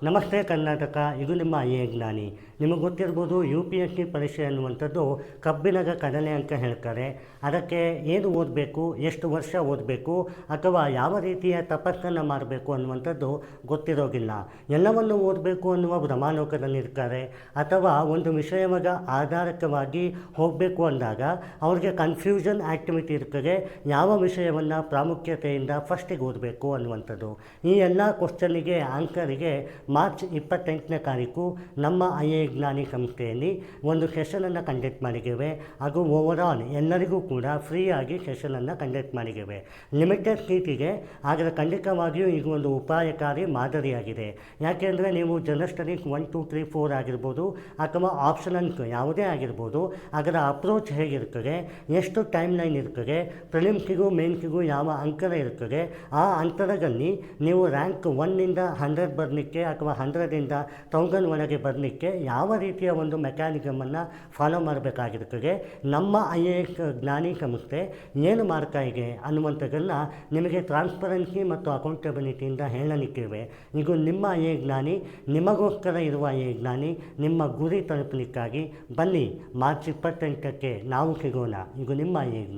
ನಮಸ್ತೆ ಕರ್ನಾಟಕ, ಇದು ನಿಮ್ಮ ಜ್ಞಾನಿ. ನಿಮಗೆ ಗೊತ್ತಿರ್ಬೋದು, UPSC ಪರೀಕ್ಷೆ ಅನ್ನುವಂಥದ್ದು ಕಬ್ಬಿಣದ ಕಡಲೆ ಅಂತ ಹೇಳ್ತಾರೆ. ಅದಕ್ಕೆ ಏನು ಓದಬೇಕು, ಎಷ್ಟು ವರ್ಷ ಓದಬೇಕು, ಅಥವಾ ಯಾವ ರೀತಿಯ ತಪಸ್ಸನ್ನು ಮಾಡಬೇಕು ಅನ್ನುವಂಥದ್ದು ಗೊತ್ತಿರೋದಿಲ್ಲ. ಎಲ್ಲವನ್ನು ಓದಬೇಕು ಅನ್ನುವ ಭ್ರಮಾಲೋಕದಲ್ಲಿರ್ತಾರೆ. ಅಥವಾ ಒಂದು ವಿಷಯದ ಆಧಾರಕವಾಗಿ ಹೋಗಬೇಕು ಅಂದಾಗ ಅವ್ರಿಗೆ ಕನ್ಫ್ಯೂಷನ್ ಆ್ಯಕ್ಟಿವಿಟಿ ಇರ್ತದೆ. ಯಾವ ವಿಷಯವನ್ನು ಪ್ರಾಮುಖ್ಯತೆಯಿಂದ ಫಸ್ಟಿಗೆ ಓದಬೇಕು ಅನ್ನುವಂಥದ್ದು. ಈ ಎಲ್ಲ ಕ್ವಶನ್ನಿಗೆ ಆನ್ಸರಿಗೆ ಮಾರ್ಚ್ 28ನೇ ತಾರೀಕು ನಮ್ಮ ಜ್ಞಾನಿ ಸಂಸ್ಥೆಯಲ್ಲಿ ಒಂದು ಸೆಷನನ್ನು ಕಂಡಕ್ಟ್ ಮಾಡಿದ್ದೇವೆ. ಅದು ಓವರಾಲ್ ಎಲ್ಲರಿಗೂ ಕೂಡ ಫ್ರೀಯಾಗಿ ಸೆಷನನ್ನು ಕಂಡಕ್ಟ್ ಮಾಡಿದ್ದೇವೆ. ಲಿಮಿಟೆಡ್ ಸೀಟಿಗೆ. ಆದರೆ ಖಂಡಿತವಾಗಿಯೂ ಇದು ಒಂದು ಉಪಾಯಕಾರಿ ಮಾದರಿಯಾಗಿದೆ. ಯಾಕೆಂದರೆ ನೀವು ಜನರಲ್ ಸ್ಟಡೀಸ್ 1, 2, 3, 4 ಆಗಿರ್ಬೋದು, ಅಥವಾ ಆಪ್ಷನಲ್ಸ್ ಯಾವುದೇ ಆಗಿರ್ಬೋದು, ಅದರ ಅಪ್ರೋಚ್ ಹೇಗಿರ್ತದೆ, ಎಷ್ಟು ಟೈಮ್ ಲೈನ್ ಇರ್ತದೆ, ಪ್ರಿಲಿಮ್ಸಿಗೂ ಮೇನ್ಸಿಗೂ ಯಾವ ಅಂತರ ಇರ್ತದೆ, ಆ ಅಂತರದಲ್ಲಿ ನೀವು ರ್ಯಾಂಕ್ 1ಇಂದ 100 ಬರಲಿಕ್ಕೆ ಅಥವಾ 100ರಿಂದ 1000 ಒಳಗೆ ಬರಲಿಕ್ಕೆ ಯಾವ ರೀತಿಯ ಒಂದು ಮೆಕ್ಯಾನಿಸಮನ್ನು ಫಾಲೋ ಮಾಡಬೇಕಾಗಿರ್ತದೆ, ನಮ್ಮ ಜ್ಞಾನಿ ಸಂಸ್ಥೆ ಏನು ಮಾಡ್ತಾ ಇದೆ ಅನ್ನುವಂಥದ್ದನ್ನು ನಿಮಗೆ ಟ್ರಾನ್ಸ್ಪರೆನ್ಸಿ ಮತ್ತು ಅಕೌಂಟಬಿಲಿಟಿಯಿಂದ ಹೇಳಲಿಕ್ಕಿವೆ. ಇದು ನಿಮ್ಮ ಜ್ಞಾನಿ, ನಿಮಗೋಸ್ಕರ ಇರುವ ಜ್ಞಾನಿ. ನಿಮ್ಮ ಗುರಿ ತಲುಪಲಿಕ್ಕಾಗಿ ಬನ್ನಿ, ಮಾರ್ಚ್ 28ಕ್ಕೆ ನಾವು ಸಿಗೋಣ. ಇದು ನಿಮ್ಮ ಜ್ಞಾನಿ.